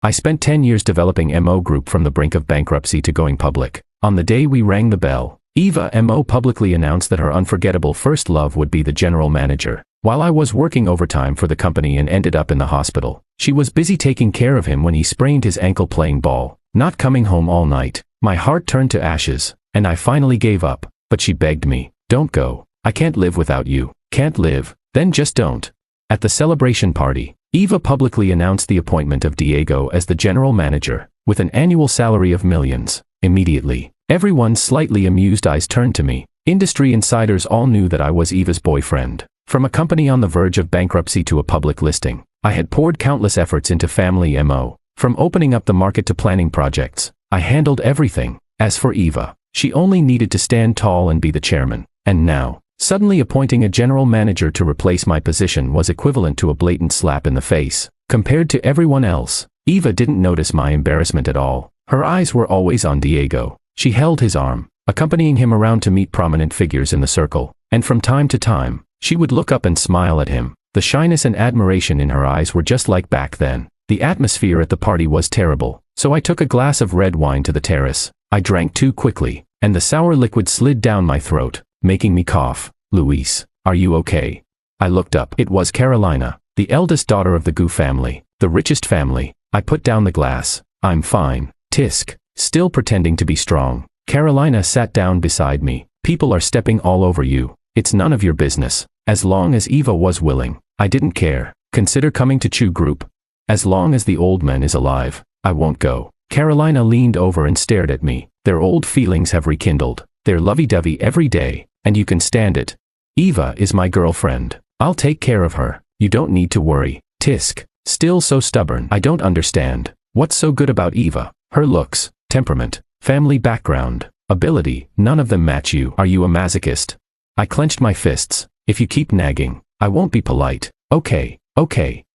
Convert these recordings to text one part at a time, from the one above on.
I spent 10 years developing MO Group from the brink of bankruptcy to going public. On the day we rang the bell, Eva MO publicly announced that her unforgettable first love would be the general manager. While I was working overtime for the company and ended up in the hospital, she was busy taking care of him when he sprained his ankle playing ball, not coming home all night. My heart turned to ashes, and I finally gave up, but she begged me, "Don't go. I can't live without you." "Can't live? Then just don't." At the celebration party, Eva publicly announced the appointment of Diego as the general manager, with an annual salary of millions. Immediately, everyone's slightly amused eyes turned to me. Industry insiders all knew that I was Eva's boyfriend. From a company on the verge of bankruptcy to a public listing, I had poured countless efforts into family MO. From opening up the market to planning projects, I handled everything. As for Eva, she only needed to stand tall and be the chairman. And now, suddenly appointing a general manager to replace my position was equivalent to a blatant slap in the face. Compared to everyone else, Eva didn't notice my embarrassment at all. Her eyes were always on Diego. She held his arm, accompanying him around to meet prominent figures in the circle, and from time to time, she would look up and smile at him. The shyness and admiration in her eyes were just like back then. The atmosphere at the party was terrible, so I took a glass of red wine to the terrace. I drank too quickly, and the sour liquid slid down my throat, making me cough. "Luis, are you okay?" I looked up. It was Carolina, the eldest daughter of the Gu family, the richest family. I put down the glass. "I'm fine." Tisk. Still pretending to be strong, Carolina sat down beside me. "People are stepping all over you. It's none of your business." As long as Eva was willing, I didn't care. "Consider coming to Chew Group." "As long as the old man is alive, I won't go." Carolina leaned over and stared at me. "Their old feelings have rekindled. They're lovey-dovey every day, and you can stand it. Eva is my girlfriend. I'll take care of her. You don't need to worry." Tisk. Still so stubborn. "I don't understand. What's so good about Eva? Her looks, temperament, family background, ability, none of them match you. Are you a masochist?" I clenched my fists. "If you keep nagging, I won't be polite." Okay,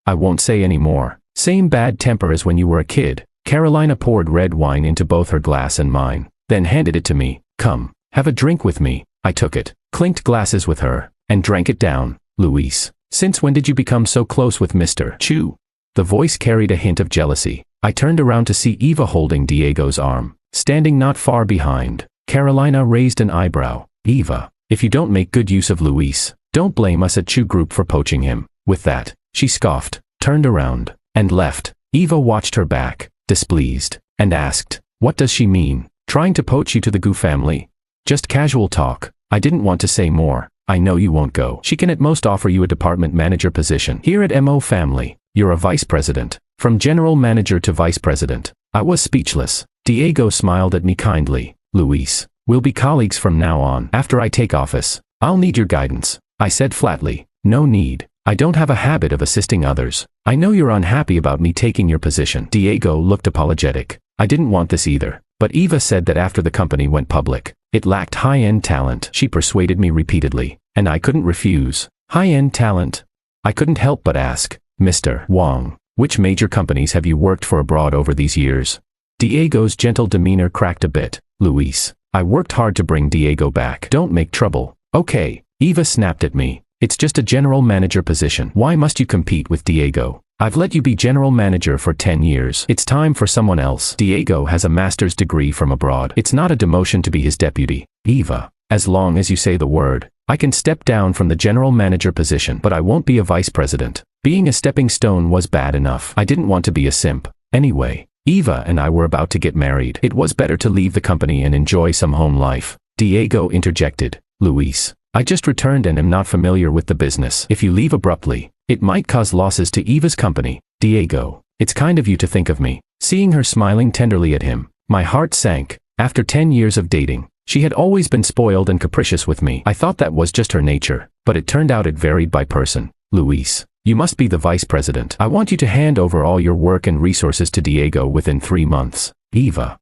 I won't say any more." "Same bad temper as when you were a kid." Carolina poured red wine into both her glass and mine, then handed it to me. "Come, have a drink with me." I took it, clinked glasses with her, and drank it down. "Luis, since when did you become so close with Mr. Chu?" The voice carried a hint of jealousy. I turned around to see Eva holding Diego's arm, standing not far behind. Carolina raised an eyebrow. "Eva, if you don't make good use of Luis, don't blame us at Chew Group for poaching him." With that, she scoffed, turned around, and left. Eva watched her back, displeased, and asked, "What does she mean? Trying to poach you to the Gu family?" "Just casual talk." I didn't want to say more. "I know you won't go. She can at most offer you a department manager position. Here at MO Family, you're a vice president. From general manager to vice president." I was speechless. Diego smiled at me kindly. "Luis, we'll be colleagues from now on. After I take office, I'll need your guidance." I said flatly, "No need. I don't have a habit of assisting others. I know you're unhappy about me taking your position." Diego looked apologetic. "I didn't want this either. But Eva said that after the company went public, it lacked high-end talent. She persuaded me repeatedly, and I couldn't refuse." "High-end talent?" I couldn't help but ask. "Mr. Wong, which major companies have you worked for abroad over these years?" Diego's gentle demeanor cracked a bit. "Luis, I worked hard to bring Diego back. Don't make trouble." "Okay." Eva snapped at me. "It's just a general manager position. Why must you compete with Diego? I've let you be general manager for 10 years. It's time for someone else. Diego has a master's degree from abroad. It's not a demotion to be his deputy." "Eva, as long as you say the word, I can step down from the general manager position, but I won't be a vice president." Being a stepping stone was bad enough. I didn't want to be a simp. Anyway, Eva and I were about to get married. It was better to leave the company and enjoy some home life. Diego interjected. "Luis, I just returned and am not familiar with the business. If you leave abruptly, it might cause losses to Eva's company." "Diego, it's kind of you to think of me." Seeing her smiling tenderly at him, my heart sank. After 10 years of dating, she had always been spoiled and capricious with me. I thought that was just her nature, but it turned out it varied by person. "Luis, you must be the vice president. I want you to hand over all your work and resources to Diego within 3 months." "Eva,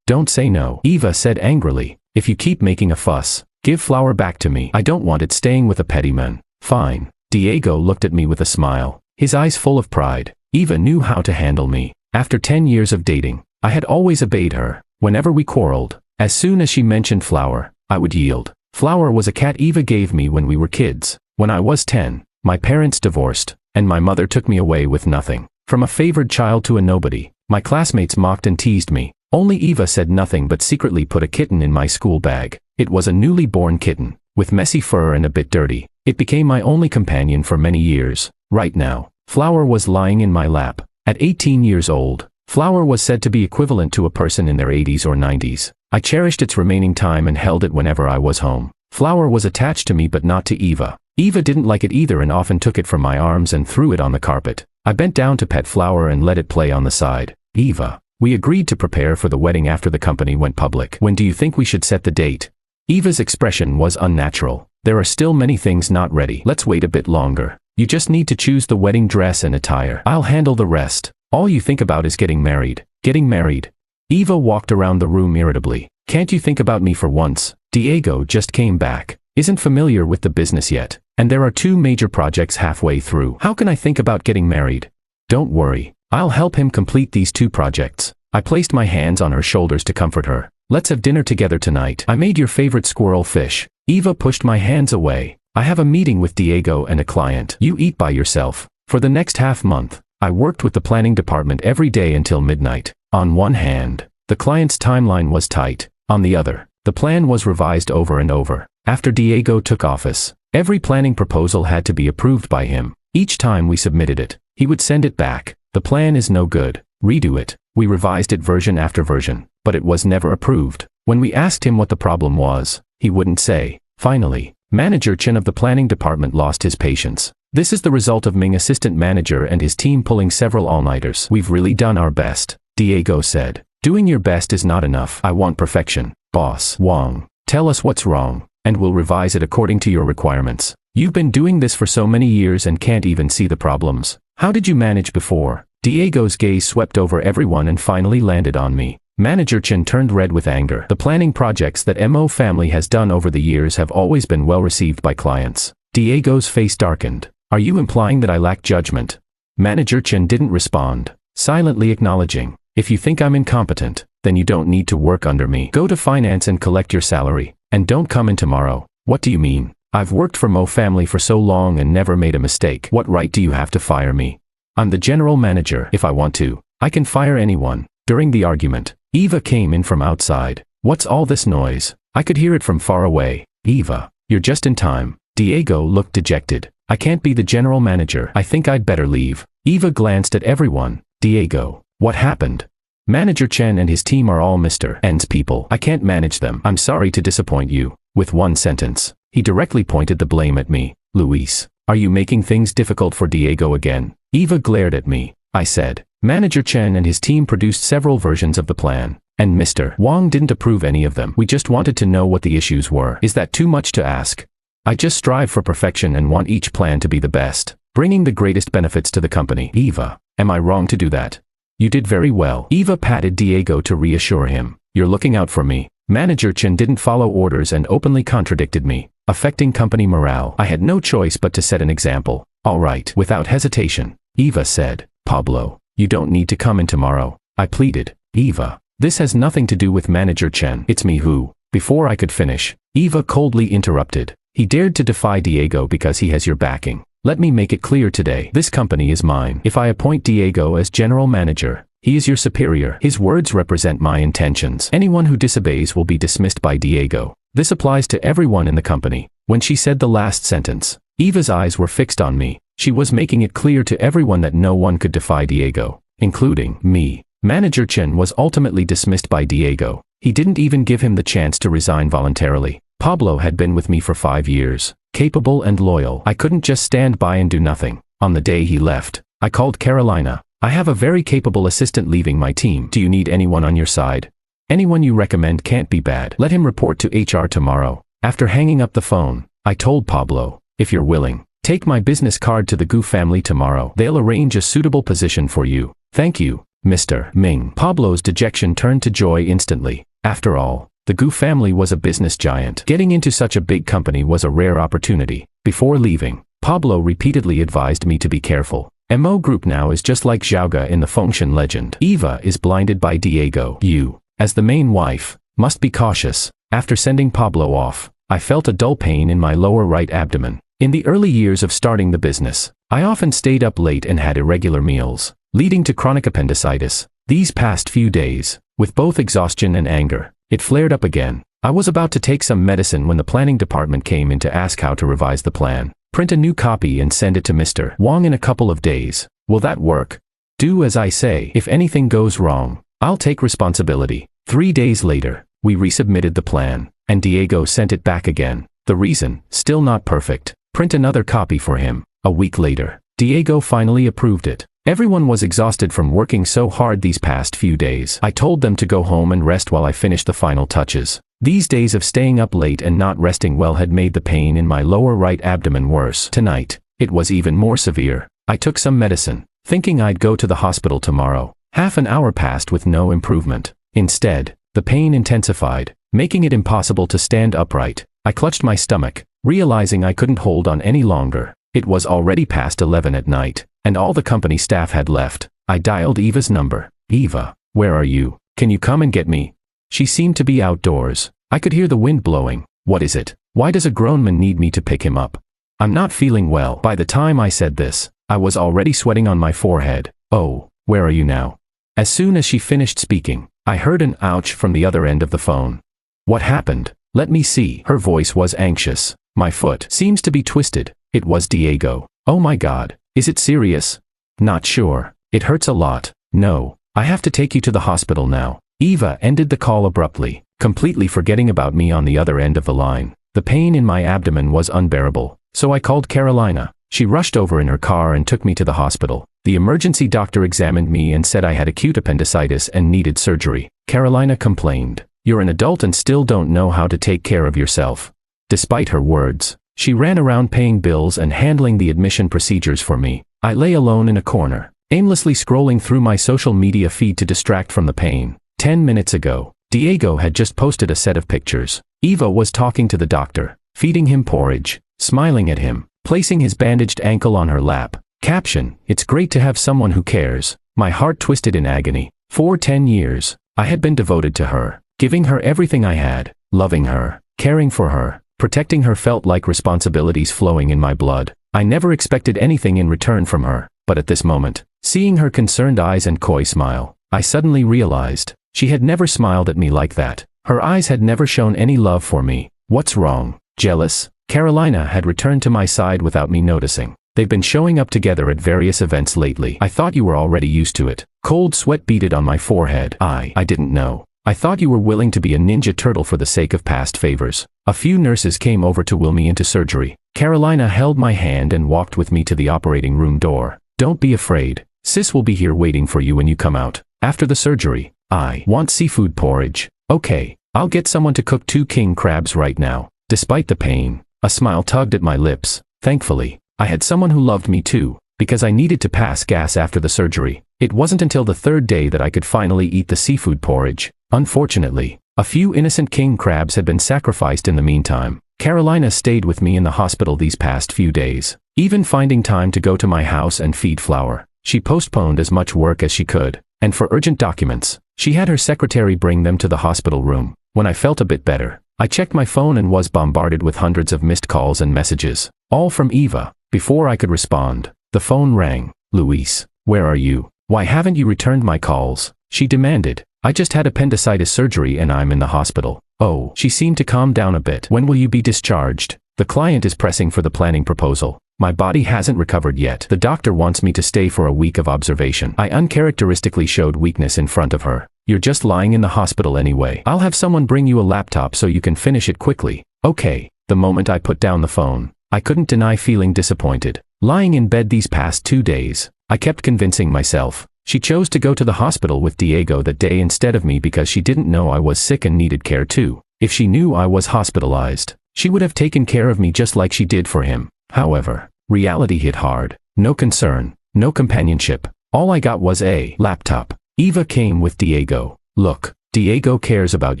don't say no." Eva said angrily. "If you keep making a fuss, give Flower back to me. I don't want it staying with a petty man." "Fine." Diego looked at me with a smile, his eyes full of pride. Eva knew how to handle me. After 10 years of dating, I had always obeyed her. Whenever we quarreled, as soon as she mentioned Flower, I would yield. Flower was a cat Eva gave me when we were kids. When I was 10, my parents divorced, and my mother took me away with nothing. From a favored child to a nobody, my classmates mocked and teased me. Only Eva said nothing but secretly put a kitten in my school bag. It was a newly born kitten, with messy fur and a bit dirty. It became my only companion for many years. Right now, Flower was lying in my lap. At 18 years old, Flower was said to be equivalent to a person in their 80s or 90s. I cherished its remaining time and held it whenever I was home. Flower was attached to me but not to Eva. Eva didn't like it either and often took it from my arms and threw it on the carpet. I bent down to pet Flower and let it play on the side. Eva. We agreed to prepare for the wedding after the company went public. When do you think we should set the date? Eva's expression was unnatural. There are still many things not ready. Let's wait a bit longer. You just need to choose the wedding dress and attire. I'll handle the rest. All you think about is getting married. Getting married. Eva walked around the room irritably. Can't you think about me for once? Diego just came back. Isn't familiar with the business yet. And there are 2 major projects halfway through. How can I think about getting married? Don't worry. I'll help him complete these 2 projects. I placed my hands on her shoulders to comfort her. Let's have dinner together tonight. I made your favorite squirrel fish. Eva pushed my hands away. I have a meeting with Diego and a client. You eat by yourself. For the next half month, I worked with the planning department every day until midnight. On one hand, the client's timeline was tight. On the other, the plan was revised over and over. After Diego took office, every planning proposal had to be approved by him. Each time we submitted it, he would send it back. The plan is no good. Redo it. We revised it version after version, but it was never approved. When we asked him what the problem was, he wouldn't say. Finally, Manager Chen of the planning department lost his patience. This is the result of Ming assistant manager and his team pulling several all-nighters. We've really done our best, Diego said. Doing your best is not enough. I want perfection. Boss Wang, tell us what's wrong, and we'll revise it according to your requirements. You've been doing this for so many years and can't even see the problems. How did you manage before? Diego's gaze swept over everyone and finally landed on me. Manager Chen turned red with anger. The planning projects that MO family has done over the years have always been well received by clients. Diego's face darkened. Are you implying that I lack judgment? Manager Chen didn't respond, silently acknowledging. If you think I'm incompetent, then you don't need to work under me. Go to finance and collect your salary, and don't come in tomorrow. What do you mean? I've worked for Mo family for so long and never made a mistake. What right do you have to fire me? I'm the general manager. If I want to, I can fire anyone. During the argument, Eva came in from outside. What's all this noise? I could hear it from far away. Eva, you're just in time. Diego looked dejected. I can't be the general manager. I think I'd better leave. Eva glanced at everyone. Diego, what happened? Manager Chen and his team are all Mr. N's people. I can't manage them. I'm sorry to disappoint you. With one sentence, he directly pointed the blame at me. Luis, are you making things difficult for Diego again? Eva glared at me. I said, Manager Chen and his team produced several versions of the plan, and Mr. Wang didn't approve any of them. We just wanted to know what the issues were. Is that too much to ask? I just strive for perfection and want each plan to be the best, bringing the greatest benefits to the company. Eva, am I wrong to do that? You did very well. Eva patted Diego to reassure him. You're looking out for me. Manager Chen didn't follow orders and openly contradicted me, affecting company morale. I had no choice but to set an example. All right. Without hesitation, Eva said, Pablo, you don't need to come in tomorrow. I pleaded. Eva, this has nothing to do with Manager Chen. It's me who. Before I could finish, Eva coldly interrupted. He dared to defy Diego because he has your backing. Let me make it clear today. This company is mine. If I appoint Diego as general manager, he is your superior. His words represent my intentions. Anyone who disobeys will be dismissed by Diego. This applies to everyone in the company. When she said the last sentence, Eva's eyes were fixed on me. She was making it clear to everyone that no one could defy Diego, including me. Manager Chen was ultimately dismissed by Diego. He didn't even give him the chance to resign voluntarily. Pablo had been with me for 5 years, capable and loyal. I couldn't just stand by and do nothing. On the day he left, I called Carolina. I have a very capable assistant leaving my team. Do you need anyone on your side? Anyone you recommend can't be bad. Let him report to HR tomorrow. After hanging up the phone, I told Pablo, if you're willing, take my business card to the Gu family tomorrow. They'll arrange a suitable position for you. Thank you, Mr. Ming. Pablo's dejection turned to joy instantly. After all, the Gu family was a business giant. Getting into such a big company was a rare opportunity. Before leaving, Pablo repeatedly advised me to be careful. MO Group now is just like Xiaoga in the Fengshen legend. Eva is blinded by Diego. You, as the main wife, must be cautious. After sending Pablo off, I felt a dull pain in my lower right abdomen. In the early years of starting the business, I often stayed up late and had irregular meals. leading to chronic appendicitis. These past few days, with both exhaustion and anger, it flared up again. I was about to take some medicine when the planning department came in to ask how to revise the plan. Print a new copy and send it to Mr. Wong in a couple of days. Will that work? Do as I say. If anything goes wrong, I'll take responsibility. 3 days later, we resubmitted the plan, and Diego sent it back again. The reason, still not perfect. Print another copy for him. A week later, Diego finally approved it. Everyone was exhausted from working so hard these past few days. I told them to go home and rest while I finished the final touches. These days of staying up late and not resting well had made the pain in my lower right abdomen worse. Tonight, it was even more severe. I took some medicine, thinking I'd go to the hospital tomorrow. Half an hour passed with no improvement. Instead, the pain intensified, making it impossible to stand upright. I clutched my stomach, realizing I couldn't hold on any longer. It was already past 11 at night, and all the company staff had left. I dialed Eva's number. Eva, where are you? Can you come and get me? She seemed to be outdoors. I could hear the wind blowing. What is it? Why does a grown man need me to pick him up? I'm not feeling well. By the time I said this, I was already sweating on my forehead. Oh, where are you now? As soon as she finished speaking, I heard an ouch from the other end of the phone. What happened? Let me see. Her voice was anxious. My foot seems to be twisted. It was Diego. Oh my God. Is it serious? Not sure. It hurts a lot. No. I have to take you to the hospital now. Eva ended the call abruptly, completely forgetting about me on the other end of the line. The pain in my abdomen was unbearable, so I called Carolina. She rushed over in her car and took me to the hospital. The emergency doctor examined me and said I had acute appendicitis and needed surgery. Carolina complained. You're an adult and still don't know how to take care of yourself. Despite her words, she ran around paying bills and handling the admission procedures for me. I lay alone in a corner, aimlessly scrolling through my social media feed to distract from the pain. 10 minutes ago, Diego had just posted a set of pictures. Eva was talking to the doctor, feeding him porridge, smiling at him, placing his bandaged ankle on her lap. Caption, it's great to have someone who cares. My heart twisted in agony. For 10 years, I had been devoted to her, giving her everything I had, loving her, caring for her, protecting her felt like responsibilities flowing in my blood. I never expected anything in return from her, but at this moment, seeing her concerned eyes and coy smile, I suddenly realized, she had never smiled at me like that. Her eyes had never shown any love for me. What's wrong? Jealous? Carolina had returned to my side without me noticing. They've been showing up together at various events lately. I thought you were already used to it. Cold sweat beaded on my forehead. I didn't know. I thought you were willing to be a ninja turtle for the sake of past favors. A few nurses came over to will me into surgery. Carolina held my hand and walked with me to the operating room door. Don't be afraid. Sis will be here waiting for you when you come out. After the surgery, I want seafood porridge. Okay, I'll get someone to cook 2 king crabs right now. Despite the pain, a smile tugged at my lips. Thankfully, I had someone who loved me too, because I needed to pass gas after the surgery. It wasn't until the 3rd day that I could finally eat the seafood porridge. Unfortunately, a few innocent king crabs had been sacrificed in the meantime. Carolina stayed with me in the hospital these past few days, even finding time to go to my house and feed Flower. She postponed as much work as she could, and for urgent documents, she had her secretary bring them to the hospital room. When I felt a bit better, I checked my phone and was bombarded with hundreds of missed calls and messages, all from Eva. Before I could respond, the phone rang. Luis, where are you? Why haven't you returned my calls? She demanded. I just had appendicitis surgery and I'm in the hospital. Oh, she seemed to calm down a bit. When will you be discharged? The client is pressing for the planning proposal. My body hasn't recovered yet. The doctor wants me to stay for a week of observation. I uncharacteristically showed weakness in front of her. You're just lying in the hospital anyway. I'll have someone bring you a laptop so you can finish it quickly. Okay. The moment I put down the phone, I couldn't deny feeling disappointed. Lying in bed these past 2 days, I kept convincing myself. She chose to go to the hospital with Diego that day instead of me because she didn't know I was sick and needed care too. If she knew I was hospitalized, she would have taken care of me just like she did for him. However, reality hit hard. No concern, no companionship. All I got was a laptop. Eva came with Diego. Look, Diego cares about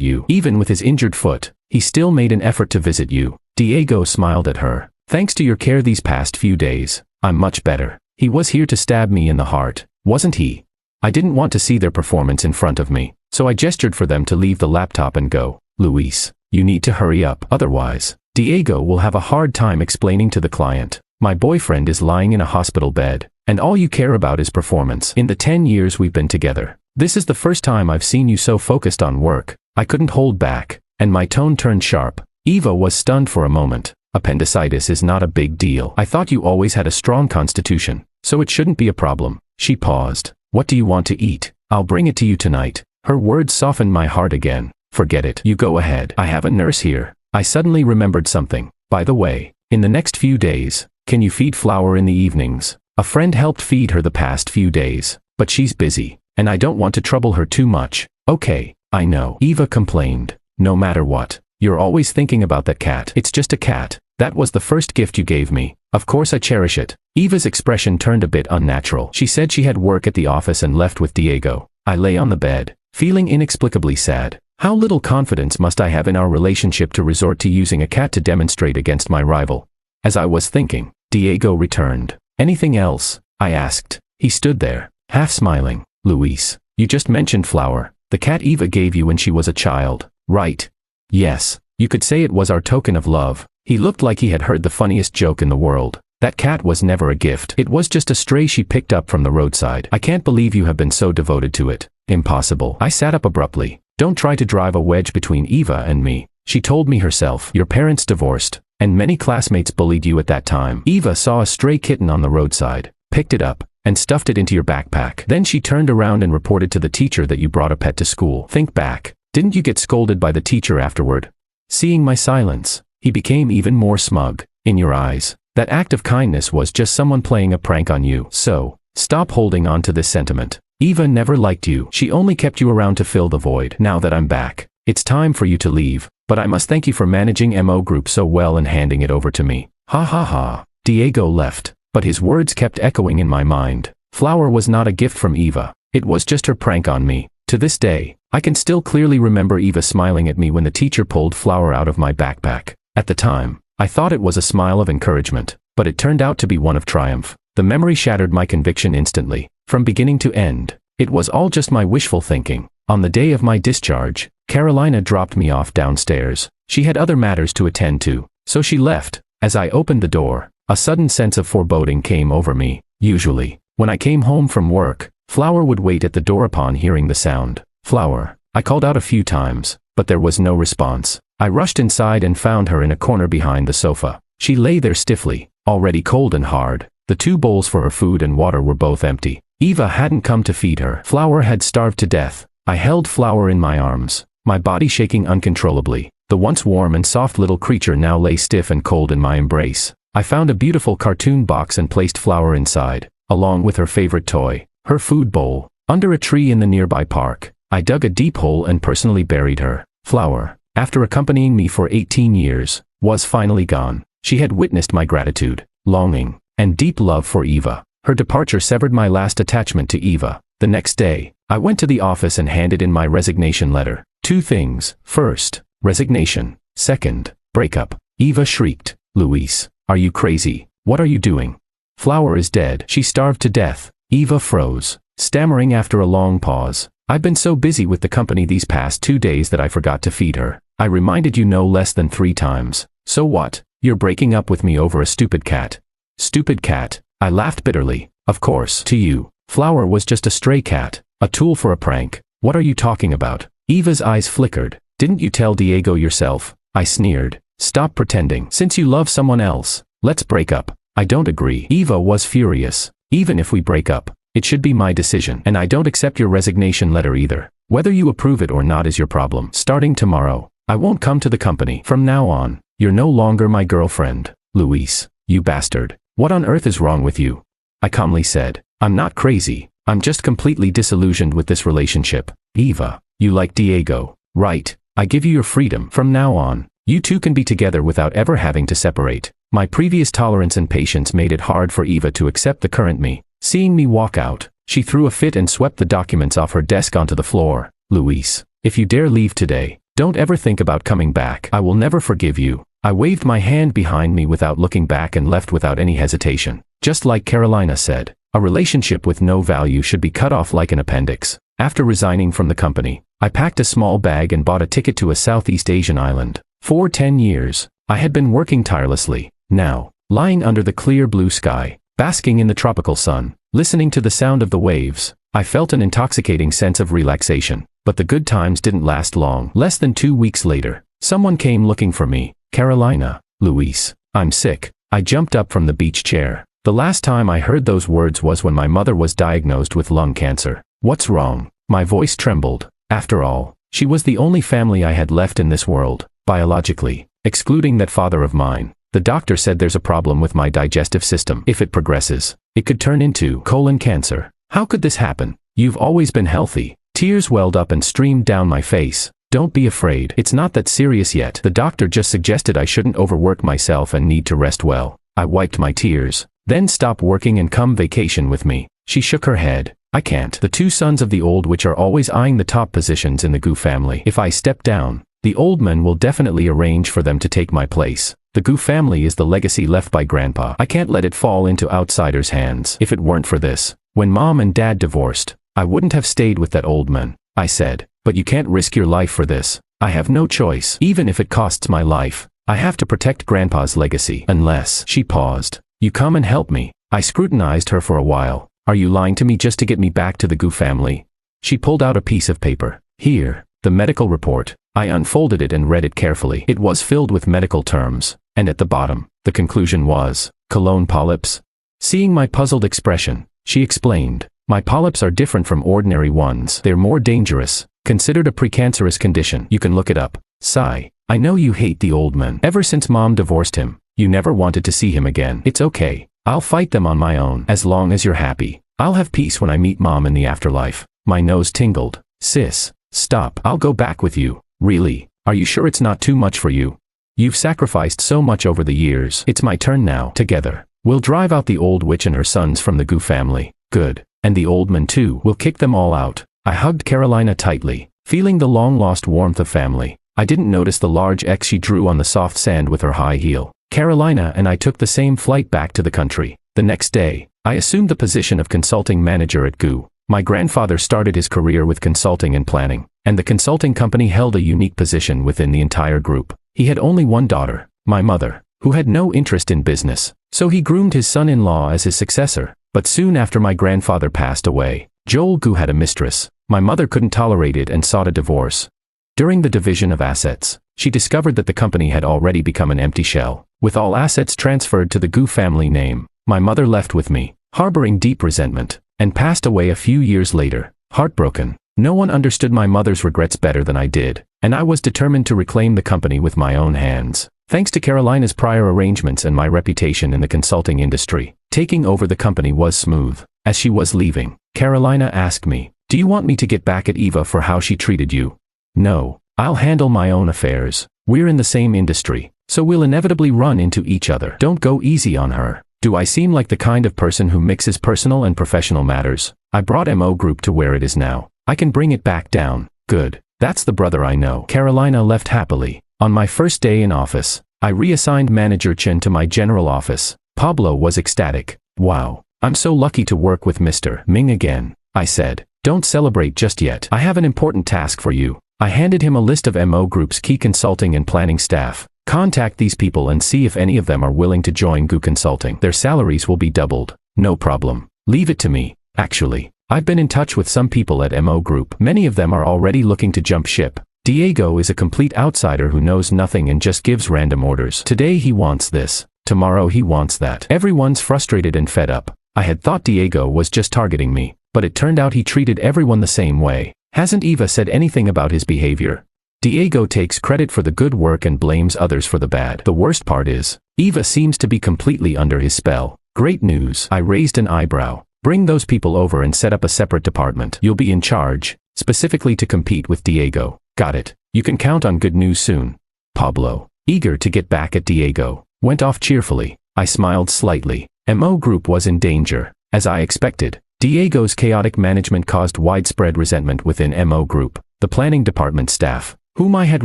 you. Even with his injured foot, he still made an effort to visit you. Diego smiled at her. Thanks to your care these past few days, I'm much better. He was here to stab me in the heart, wasn't he? I didn't want to see their performance in front of me, so I gestured for them to leave the laptop and go. Luis, you need to hurry up, otherwise, Diego will have a hard time explaining to the client. My boyfriend is lying in a hospital bed, and all you care about is performance. In the 10 years we've been together, this is the first time I've seen you so focused on work. I couldn't hold back, and my tone turned sharp. Eva was stunned for a moment. Appendicitis is not a big deal. I thought you always had a strong constitution, so it shouldn't be a problem. She paused. What do you want to eat? I'll bring it to you tonight. Her words softened my heart again. Forget it. You go ahead. I have a nurse here. I suddenly remembered something. By the way, in the next few days, can you feed Flower in the evenings? A friend helped feed her the past few days, but she's busy, and I don't want to trouble her too much. Okay, I know. Eva complained. No matter what, you're always thinking about that cat. It's just a cat. That was the first gift you gave me. Of course I cherish it. Eva's expression turned a bit unnatural. She said she had work at the office and left with Diego. I lay on the bed, feeling inexplicably sad. How little confidence must I have in our relationship to resort to using a cat to demonstrate against my rival? As I was thinking, Diego returned. Anything else? I asked. He stood there, half smiling. Luis, you just mentioned Flower, the cat Eva gave you when she was a child, right? Yes, you could say it was our token of love. He looked like he had heard the funniest joke in the world. That cat was never a gift. It was just a stray she picked up from the roadside. I can't believe you have been so devoted to it. Impossible. I sat up abruptly. Don't try to drive a wedge between Eva and me. She told me herself. Your parents divorced, and many classmates bullied you at that time. Eva saw a stray kitten on the roadside, picked it up, and stuffed it into your backpack. Then she turned around and reported to the teacher that you brought a pet to school. Think back. Didn't you get scolded by the teacher afterward? Seeing my silence, he became even more smug. In your eyes, that act of kindness was just someone playing a prank on you. So, stop holding on to this sentiment. Eva never liked you. She only kept you around to fill the void. Now that I'm back, it's time for you to leave. But I must thank you for managing MO Group so well and handing it over to me. Ha ha ha. Diego left, but his words kept echoing in my mind. Flower was not a gift from Eva. It was just her prank on me. To this day, I can still clearly remember Eva smiling at me when the teacher pulled Flower out of my backpack. At the time, I thought it was a smile of encouragement, but it turned out to be one of triumph. The memory shattered my conviction instantly. From beginning to end, it was all just my wishful thinking. On the day of my discharge, Carolina dropped me off downstairs. She had other matters to attend to, so she left. As I opened the door, a sudden sense of foreboding came over me. Usually, when I came home from work, Flower would wait at the door upon hearing the sound. Flower, I called out a few times, but there was no response. I rushed inside and found her in a corner behind the sofa. She lay there stiffly, already cold and hard. The 2 bowls for her food and water were both empty. Eva hadn't come to feed her. Flower had starved to death. I held Flower in my arms, my body shaking uncontrollably. The once warm and soft little creature now lay stiff and cold in my embrace. I found a beautiful cartoon box and placed Flower inside, along with her favorite toy, her food bowl. Under a tree in the nearby park, I dug a deep hole and personally buried her. Flower, after accompanying me for 18 years, was finally gone. She had witnessed my gratitude, longing, and deep love for Eva. Her departure severed my last attachment to Eva. The next day, I went to the office and handed in my resignation letter. 2 things. First, resignation. Second, breakup. Eva shrieked. Luis, are you crazy? What are you doing? Flower is dead. She starved to death. Eva froze, stammering after a long pause. I've been so busy with the company these past 2 days that I forgot to feed her. I reminded you no less than 3 times. So what? You're breaking up with me over a stupid cat. Stupid cat. I laughed bitterly. Of course, to you, Flower was just a stray cat, a tool for a prank. What are you talking about? Eva's eyes flickered. Didn't you tell Diego yourself? I sneered. Stop pretending. Since you love someone else, let's break up. I don't agree. Eva was furious. Even if we break up, it should be my decision. And I don't accept your resignation letter either. Whether you approve it or not is your problem. Starting tomorrow, I won't come to the company. From now on, you're no longer my girlfriend. Luis, you bastard. What on earth is wrong with you? I calmly said. I'm not crazy. I'm just completely disillusioned with this relationship. Eva, you like Diego, right? I give you your freedom. From now on, you 2 can be together without ever having to separate. My previous tolerance and patience made it hard for Eva to accept the current me. Seeing me walk out, she threw a fit and swept the documents off her desk onto the floor. Luis, if you dare leave today, don't ever think about coming back. I will never forgive you. I waved my hand behind me without looking back and left without any hesitation. Just like Carolina said, a relationship with no value should be cut off like an appendix. After resigning from the company, I packed a small bag and bought a ticket to a Southeast Asian island. For 10 years, I had been working tirelessly. Now, lying under the clear blue sky, basking in the tropical sun, listening to the sound of the waves. I felt an intoxicating sense of relaxation, but the good times didn't last long. Less than 2 weeks later, someone came looking for me. Carolina, Luis, I'm sick. I jumped up from the beach chair. The last time I heard those words was when my mother was diagnosed with lung cancer. What's wrong? My voice trembled. After all, she was the only family I had left in this world, biologically, excluding that father of mine. The doctor said there's a problem with my digestive system. If it progresses, it could turn into colon cancer. How could this happen? You've always been healthy. Tears welled up and streamed down my face. Don't be afraid. It's not that serious yet. The doctor just suggested I shouldn't overwork myself and need to rest well. I wiped my tears. Then stop working and come vacation with me. She shook her head. I can't. The 2 sons of the old witch are always eyeing the top positions in the Gu family. If I step down, the old men will definitely arrange for them to take my place. The Gu family is the legacy left by Grandpa. I can't let it fall into outsiders' hands. If it weren't for this, when Mom and Dad divorced, I wouldn't have stayed with that old man, I said. But you can't risk your life for this. I have no choice. Even if it costs my life, I have to protect Grandpa's legacy. Unless. She paused. You come and help me. I scrutinized her for a while. Are you lying to me just to get me back to the Gu family? She pulled out a piece of paper. Here, the medical report. I unfolded it and read it carefully. It was filled with medical terms, and at the bottom, the conclusion was, colon polyps. Seeing my puzzled expression, she explained, my polyps are different from ordinary ones. They're more dangerous, considered a precancerous condition. You can look it up. Sigh. I know you hate the old man. Ever since Mom divorced him, you never wanted to see him again. It's okay. I'll fight them on my own. As long as you're happy. I'll have peace when I meet Mom in the afterlife. My nose tingled. Sis, stop. I'll go back with you. Really? Are you sure it's not too much for you? You've sacrificed so much over the years. It's my turn now. Together, we'll drive out the old witch and her sons from the Gu family. Good. And the old man too. We'll kick them all out. I hugged Carolina tightly, feeling the long-lost warmth of family. I didn't notice the large X she drew on the soft sand with her high heel. Carolina and I took the same flight back to the country. The next day, I assumed the position of consulting manager at Gu. My grandfather started his career with consulting and planning, and the consulting company held a unique position within the entire group. He had only one daughter, my mother, who had no interest in business, so he groomed his son-in-law as his successor. But soon after my grandfather passed away, Joel Gu had a mistress. My mother couldn't tolerate it and sought a divorce. During the division of assets, she discovered that the company had already become an empty shell, with all assets transferred to the Gu family name. My mother left with me, harboring deep resentment, and passed away a few years later, heartbroken. No one understood my mother's regrets better than I did, and I was determined to reclaim the company with my own hands. Thanks to Carolina's prior arrangements and my reputation in the consulting industry, taking over the company was smooth. As she was leaving, Carolina asked me, "Do you want me to get back at Eva for how she treated you?" "No, I'll handle my own affairs. We're in the same industry, so we'll inevitably run into each other. Don't go easy on her." Do I seem like the kind of person who mixes personal and professional matters? I brought MO Group to where it is now. I can bring it back down. Good. That's the brother I know. Carolina left happily. On my first day in office, I reassigned Manager Chen to my general office. Pablo was ecstatic. "Wow, I'm so lucky to work with Mr. Ming again," I said. "Don't celebrate just yet. I have an important task for you." I handed him a list of MO Group's key consulting and planning staff. Contact these people and see if any of them are willing to join Gu Consulting. Their salaries will be doubled. No problem. Leave it to me. Actually, I've been in touch with some people at MO Group. Many of them are already looking to jump ship. Diego is a complete outsider who knows nothing and just gives random orders. Today he wants this. Tomorrow he wants that. Everyone's frustrated and fed up. I had thought Diego was just targeting me, but it turned out he treated everyone the same way. Hasn't Eva said anything about his behavior? Diego takes credit for the good work and blames others for the bad. The worst part is, Eva seems to be completely under his spell. Great news. I raised an eyebrow. Bring those people over and set up a separate department. You'll be in charge, specifically to compete with Diego. Got it. You can count on good news soon. Pablo, eager to get back at Diego, went off cheerfully. I smiled slightly. MO Group was in danger, as I expected. Diego's chaotic management caused widespread resentment within MO Group. The planning department staff, whom I had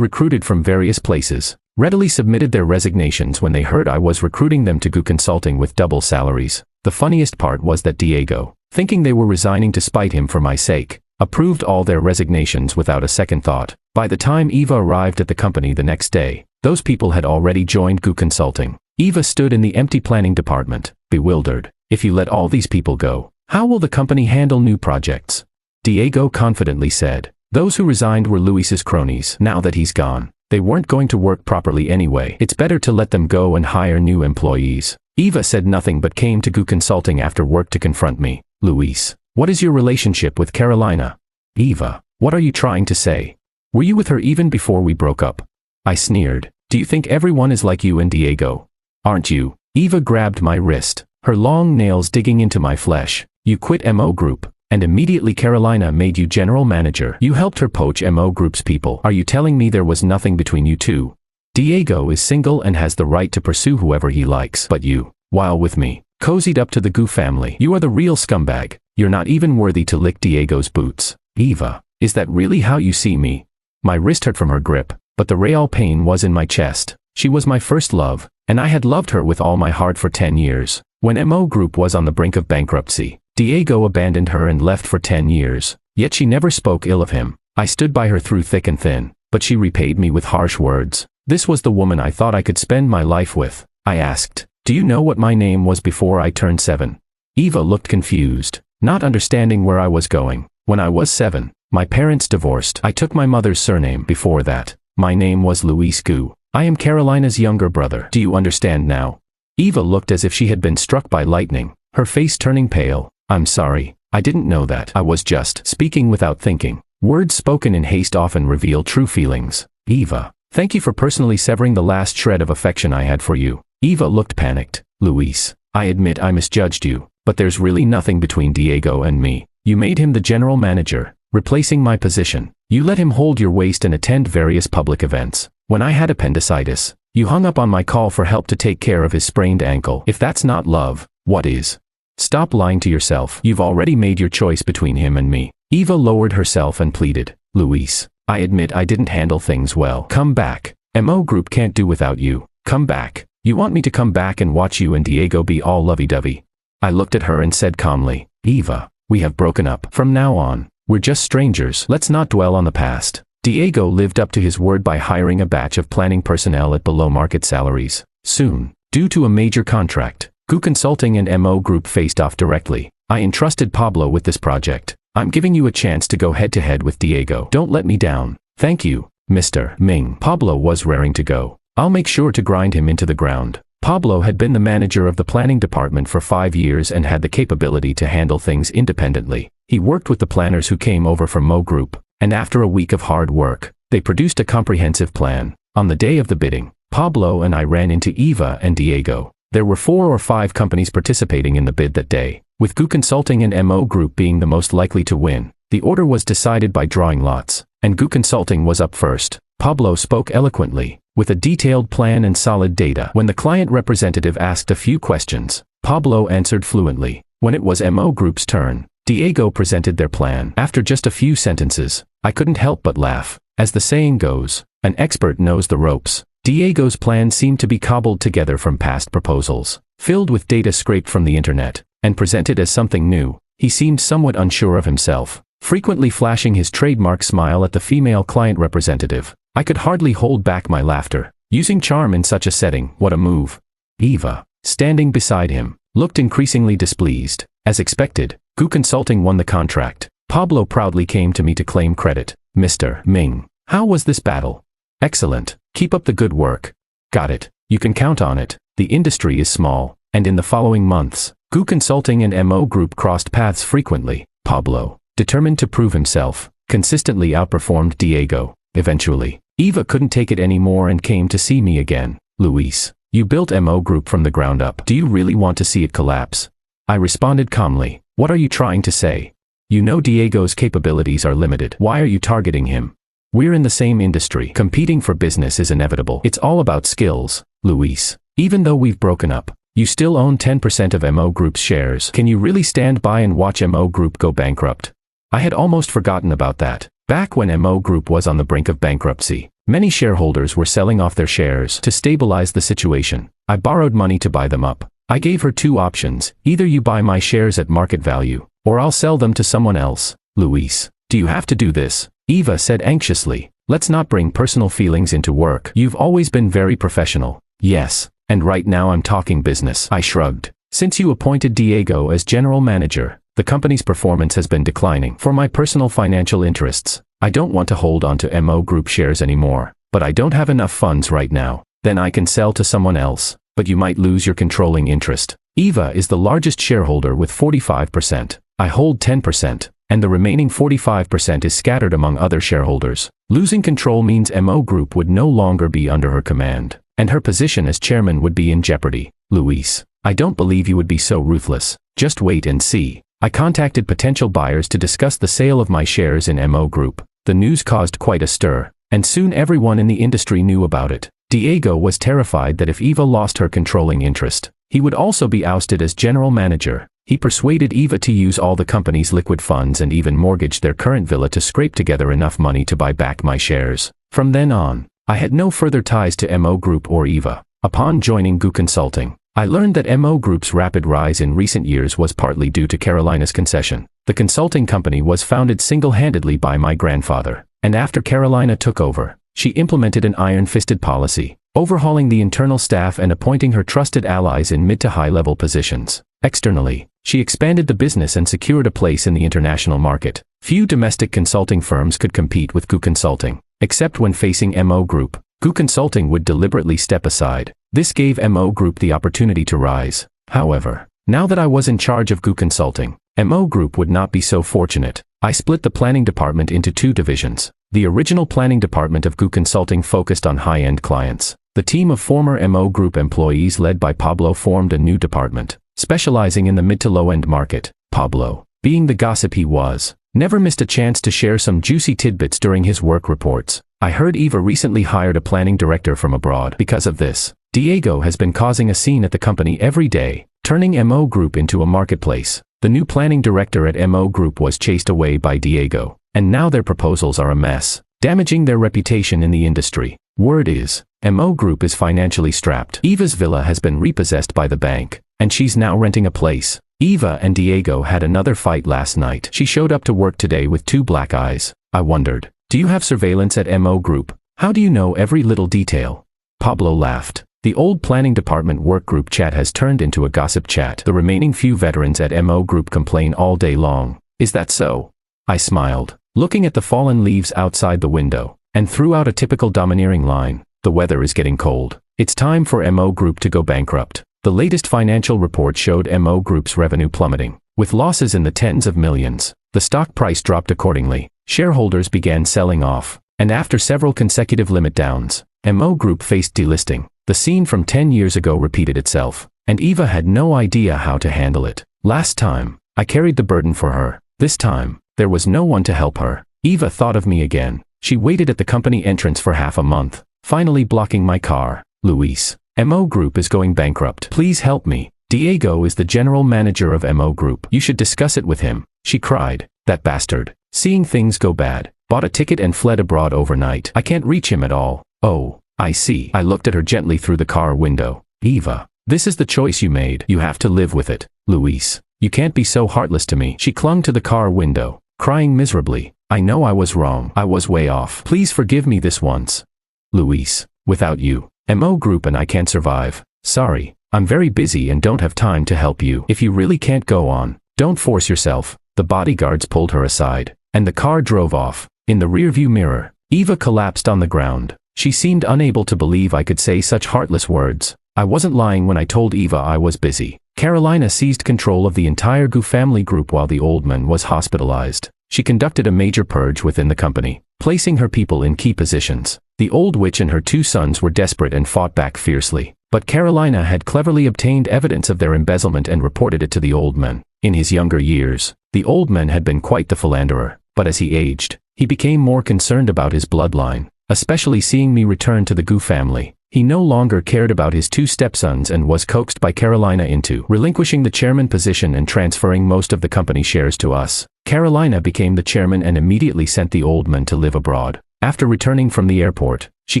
recruited from various places, readily submitted their resignations when they heard I was recruiting them to Gu Consulting with double salaries. The funniest part was that Diego, thinking they were resigning to spite him for my sake, approved all their resignations without a second thought. By the time Eva arrived at the company the next day, those people had already joined Gu Consulting. Eva stood in the empty planning department, bewildered. If you let all these people go, how will the company handle new projects? Diego confidently said. Those who resigned were Luis's cronies. Now that he's gone, they weren't going to work properly anyway. It's better to let them go and hire new employees. Eva said nothing but came to Gu Consulting after work to confront me. Luis, what is your relationship with Carolina? Eva, what are you trying to say? Were you with her even before we broke up? I sneered. Do you think everyone is like you and Diego? Aren't you? Eva grabbed my wrist, her long nails digging into my flesh. You quit MO Group, and immediately Carolina made you general manager. You helped her poach MO Group's people. Are you telling me there was nothing between you two? Diego is single and has the right to pursue whoever he likes. But you, while with me, cozied up to the Gu family. You are the real scumbag. You're not even worthy to lick Diego's boots. Eva, is that really how you see me? My wrist hurt from her grip, but the real pain was in my chest. She was my first love, and I had loved her with all my heart for 10 years. When MO Group was on the brink of bankruptcy, Diego abandoned her and left for 10 years. Yet she never spoke ill of him. I stood by her through thick and thin, but she repaid me with harsh words. This was the woman I thought I could spend my life with. I asked, do you know what my name was before I turned 7? Eva looked confused, not understanding where I was going. When I was 7, my parents divorced. I took my mother's surname. Before that, my name was Luis Gu. I am Carolina's younger brother. Do you understand now? Eva looked as if she had been struck by lightning, her face turning pale. I'm sorry, I didn't know that. I was just speaking without thinking. Words spoken in haste often reveal true feelings. Eva, thank you for personally severing the last shred of affection I had for you. Eva looked panicked. Luis, I admit I misjudged you, but there's really nothing between Diego and me. You made him the general manager, replacing my position. You let him hold your waist and attend various public events. When I had appendicitis, you hung up on my call for help to take care of his sprained ankle. If that's not love, what is? Stop lying to yourself. You've already made your choice between him and me. Eva lowered herself and pleaded. Luis, I admit I didn't handle things well. Come back. MO Group can't do without you. Come back. You want me to come back and watch you and Diego be all lovey-dovey? I looked at her and said calmly, Eva, we have broken up. From now on, we're just strangers. Let's not dwell on the past. Diego lived up to his word by hiring a batch of planning personnel at below-market salaries. Soon, due to a major contract, Gu Consulting and MO Group faced off directly. I entrusted Pablo with this project. I'm giving you a chance to go head-to-head with Diego. Don't let me down. Thank you, Mr. Ming. Pablo was raring to go. I'll make sure to grind him into the ground. Pablo had been the manager of the planning department for 5 years and had the capability to handle things independently. He worked with the planners who came over from MO Group, and after a week of hard work, they produced a comprehensive plan. On the day of the bidding, Pablo and I ran into Eva and Diego. There were 4 or 5 companies participating in the bid that day, with Gu Consulting and MO Group being the most likely to win. The order was decided by drawing lots, and Gu Consulting was up first. Pablo spoke eloquently, with a detailed plan and solid data. When the client representative asked a few questions, Pablo answered fluently. When it was MO Group's turn, Diego presented their plan. After just a few sentences, I couldn't help but laugh. As the saying goes, an expert knows the ropes. Diego's plan seemed to be cobbled together from past proposals, filled with data scraped from the internet, and presented as something new. He seemed somewhat unsure of himself, frequently flashing his trademark smile at the female client representative. I could hardly hold back my laughter. Using charm in such a setting, what a move. Eva, standing beside him, looked increasingly displeased. As expected, Gu Consulting won the contract. Pablo proudly came to me to claim credit. Mr. Ming, how was this battle? Excellent. Keep up the good work. Got it. You can count on it. The industry is small, and in the following months, Gu Consulting and MO Group crossed paths frequently. Pablo, determined to prove himself, consistently outperformed Diego. Eventually, Eva couldn't take it anymore and came to see me again. Luis, you built MO Group from the ground up. Do you really want to see it collapse? I responded calmly. What are you trying to say? You know Diego's capabilities are limited. Why are you targeting him? We're in the same industry. Competing for business is inevitable. It's all about skills. Luis, even though we've broken up, you still own 10% of MO Group's shares. Can you really stand by and watch MO Group go bankrupt? I had almost forgotten about that. Back when MO Group was on the brink of bankruptcy, many shareholders were selling off their shares to stabilize the situation. I borrowed money to buy them up. I gave her 2 options. Either you buy my shares at market value, or I'll sell them to someone else. Luis, do you have to do this? Eva said anxiously. Let's not bring personal feelings into work. You've always been very professional. Yes, And right now I'm talking business. I shrugged. Since you appointed Diego as general manager, the company's performance has been declining. For my personal financial interests, I don't want to hold on to MO Group shares anymore, but I don't have enough funds right now. Then I can sell to someone else, but you might lose your controlling interest. Eva is the largest shareholder with 45%. I hold 10%, and the remaining 45% is scattered among other shareholders. Losing control means MO Group would no longer be under her command, and her position as chairman would be in jeopardy. Luis, I don't believe you would be so ruthless. Just wait and see. I contacted potential buyers to discuss the sale of my shares in MO Group. The news caused quite a stir, and soon everyone in the industry knew about it. Diego was terrified that if Eva lost her controlling interest, he would also be ousted as general manager. He persuaded Eva to use all the company's liquid funds and even mortgage their current villa to scrape together enough money to buy back my shares. From then on, I had no further ties to MO Group or Eva. Upon joining GU Consulting, I learned that MO Group's rapid rise in recent years was partly due to Carolina's concession. The consulting company was founded single-handedly by my grandfather, and after Carolina took over, she implemented an iron-fisted policy, overhauling the internal staff and appointing her trusted allies in mid to high-level positions. Externally, she expanded the business and secured a place in the international market. Few domestic consulting firms could compete with GU Consulting, except when facing MO Group. GU Consulting would deliberately step aside. This gave MO Group the opportunity to rise. However, now that I was in charge of GU Consulting, MO Group would not be so fortunate. I split the planning department into two divisions. The original planning department of GU Consulting focused on high-end clients. The team of former MO Group employees led by Pablo formed a new department, specializing in the mid to low-end market. Pablo, being the gossip he was, never missed a chance to share some juicy tidbits during his work reports. I heard Eva recently hired a planning director from abroad. Because of this, Diego has been causing a scene at the company every day, turning MO Group into a marketplace. The new planning director at MO Group was chased away by Diego, and now their proposals are a mess, damaging their reputation in the industry. Word is, MO Group is financially strapped. Eva's villa has been repossessed by the bank, and she's now renting a place. Eva and Diego had another fight last night. She showed up to work today with two black eyes. I wondered, do you have surveillance at MO Group? How do you know every little detail? Pablo laughed. The old planning department work group chat has turned into a gossip chat. The remaining few veterans at MO Group complain all day long. Is that so? I smiled, looking at the fallen leaves outside the window, and threw out a typical domineering line. The weather is getting cold. It's time for MO Group to go bankrupt. The latest financial report showed MO Group's revenue plummeting, with losses in the tens of millions. The stock price dropped accordingly. Shareholders began selling off, and after several consecutive limit downs, MO Group faced delisting. The scene from 10 years ago repeated itself, and Eva had no idea how to handle it. Last time, I carried the burden for her. This time, there was no one to help her. Eva thought of me again. She waited at the company entrance for half a month, finally blocking my car. Luis, MO Group is going bankrupt. Please help me. Diego is the general manager of MO Group. You should discuss it with him. She cried. That bastard. Seeing things go bad, bought a ticket and fled abroad overnight. I can't reach him at all. Oh, I see. I looked at her gently through the car window. Eva, this is the choice you made. You have to live with it. Luis, you can't be so heartless to me. She clung to the car window, crying miserably. I know I was wrong. I was way off. Please forgive me this once. Luis, without you, MO Group and I can't survive. Sorry, I'm very busy and don't have time to help you. If you really can't go on, don't force yourself. The bodyguards pulled her aside, and the car drove off. In the rearview mirror, Eva collapsed on the ground. She seemed unable to believe I could say such heartless words. I wasn't lying when I told Eva I was busy. Carolina seized control of the entire GU family group while the old man was hospitalized. She conducted a major purge within the company, placing her people in key positions. The old witch and her two sons were desperate and fought back fiercely, but Carolina had cleverly obtained evidence of their embezzlement and reported it to the old man. In his younger years, the old man had been quite the philanderer, but as he aged, he became more concerned about his bloodline, especially seeing me return to the GU family. He no longer cared about his two stepsons and was coaxed by Carolina into relinquishing the chairman position and transferring most of the company shares to us. Carolina became the chairman and immediately sent the old man to live abroad. After returning from the airport, she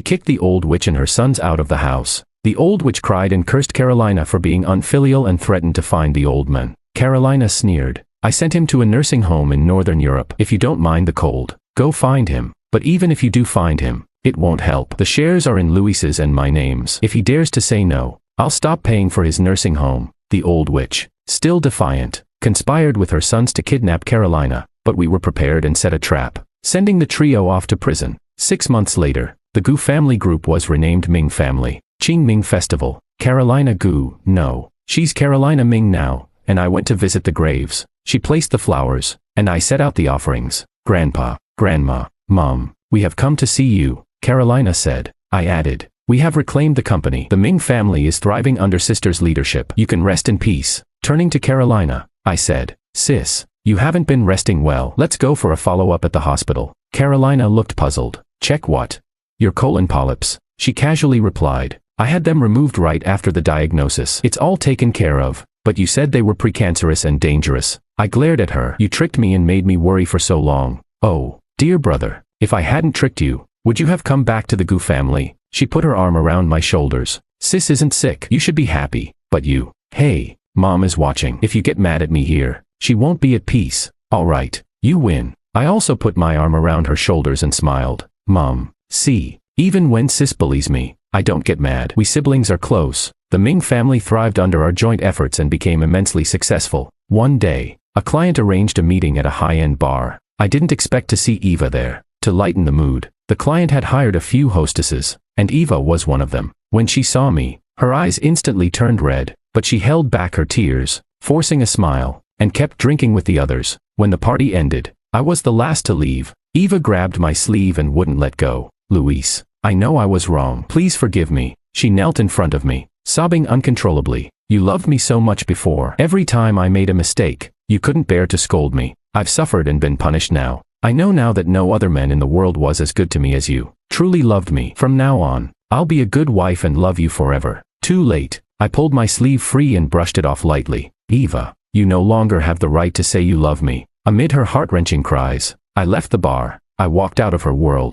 kicked the old witch and her sons out of the house. The old witch cried and cursed Carolina for being unfilial and threatened to find the old man. Carolina sneered. I sent him to a nursing home in Northern Europe. If you don't mind the cold, go find him. But even if you do find him, it won't help. The shares are in Luis's and my names. If he dares to say no, I'll stop paying for his nursing home. The old witch, still defiant, conspired with her sons to kidnap Carolina, but we were prepared and set a trap, sending the trio off to prison. 6 months later, the Gu family group was renamed Ming Family. Qing Ming Festival. Carolina Gu, no. She's Carolina Ming now, and I went to visit the graves. She placed the flowers, and I set out the offerings. Grandpa, Grandma, Mom, we have come to see you, Carolina said. I added, we have reclaimed the company. The Ming family is thriving under sister's leadership. You can rest in peace. Turning to Carolina, I said, sis, you haven't been resting well. Let's go for a follow-up at the hospital. Carolina looked puzzled. Check what? Your colon polyps. She casually replied. I had them removed right after the diagnosis. It's all taken care of, but you said they were precancerous and dangerous. I glared at her. You tricked me and made me worry for so long. Oh, dear brother, if I hadn't tricked you, would you have come back to the Gu family? She put her arm around my shoulders. Sis isn't sick. You should be happy, but you. Hey, Mom is watching. If you get mad at me here, she won't be at peace. All right, you win. I also put my arm around her shoulders and smiled. Mom, see, even when sis bullies me, I don't get mad. We siblings are close. The Ming family thrived under our joint efforts and became immensely successful. One day, a client arranged a meeting at a high-end bar. I didn't expect to see Eva there. To lighten the mood, the client had hired a few hostesses, and Eva was one of them. When she saw me, her eyes instantly turned red, but she held back her tears, forcing a smile, and kept drinking with the others. When the party ended, I was the last to leave. Eva grabbed my sleeve and wouldn't let go. Luis, I know I was wrong. Please forgive me. She knelt in front of me, sobbing uncontrollably. You loved me so much before. Every time I made a mistake, you couldn't bear to scold me. I've suffered and been punished now. I know now that no other man in the world was as good to me as you. Truly loved me. From now on, I'll be a good wife and love you forever. Too late. I pulled my sleeve free and brushed it off lightly. Eva, you no longer have the right to say you love me. Amid her heart-wrenching cries, I left the bar. I walked out of her world.